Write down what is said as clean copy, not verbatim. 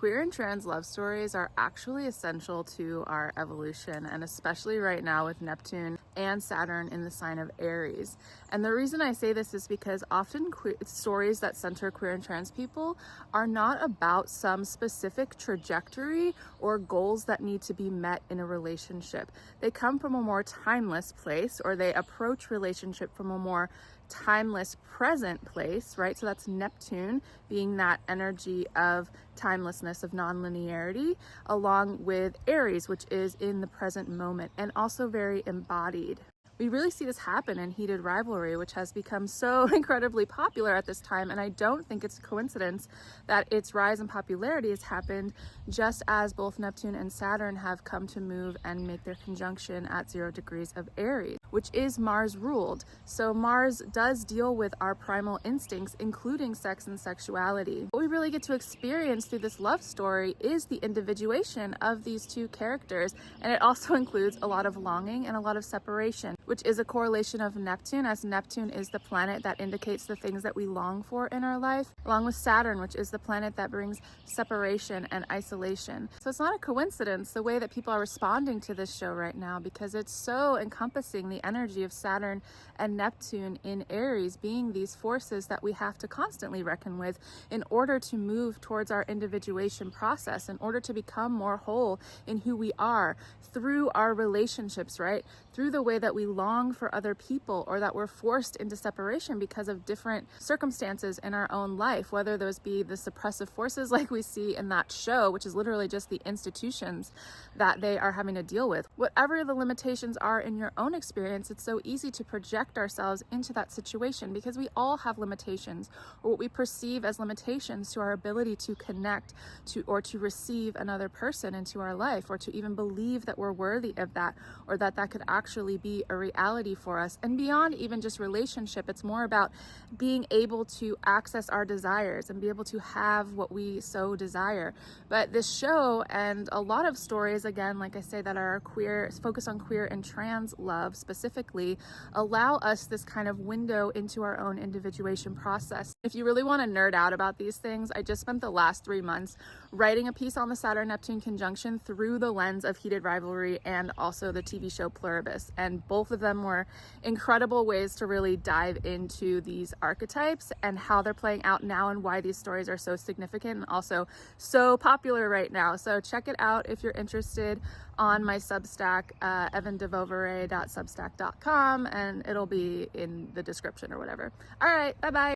Queer and trans love stories are actually essential to our evolution, and especially right now with Neptune and Saturn in the sign of Aries. And the reason I say this is because often stories that center queer and trans people are not about some specific trajectory or goals that need to be met in a relationship. They come from a more timeless place, or they approach relationship from a more timeless present place, right? So that's Neptune being that energy of timelessness, of non-linearity, along with Aries, which is in the present moment and also very embodied. We really see this happen in Heated Rivalry, which has become so incredibly popular at this time, and I don't think it's a coincidence that its rise in popularity has happened just as both Neptune and Saturn have come to move and make their conjunction at 0 degrees of Aries, which is Mars ruled. So Mars does deal with our primal instincts, including sex and sexuality. What we really get to experience through this love story is the individuation of these two characters, and it also includes a lot of longing and a lot of separation, which is a correlation of Neptune, as Neptune is the planet that indicates the things that we long for in our life, along with Saturn, which is the planet that brings separation and isolation. So it's not a coincidence the way that people are responding to this show right now, because it's so encompassing the energy of Saturn and Neptune in Aries, being these forces that we have to constantly reckon with in order to move towards our individuation process, in order to become more whole in who we are through our relationships, right? Through the way that we long for other people, or that we're forced into separation because of different circumstances in our own life, whether those be the suppressive forces like we see in that show, which is literally just the institutions that they are having to deal with. Whatever the limitations are in your own experience, it's so easy to project ourselves into that situation because we all have limitations, or what we perceive as limitations to our ability to connect to or to receive another person into our life, or to even believe that we're worthy of that, or that that could actually be a reality for us. And beyond even just relationship, it's more about being able to access our desires and be able to have what we so desire. But this show and a lot of stories, again, like I say, that are queer, focus on queer and trans love specifically, allow us this kind of window into our own individuation process. If you really want to nerd out about these things, I just spent the last 3 months writing a piece on the Saturn-Neptune conjunction through the lens of Heated Rivalry and also the TV show Pluribus. And both of them were incredible ways to really dive into these archetypes and how they're playing out now, and why these stories are so significant and also so popular right now. So check it out if you're interested on my Substack, evandevovere.substack.com, and it'll be in the description or whatever. All right, bye-bye.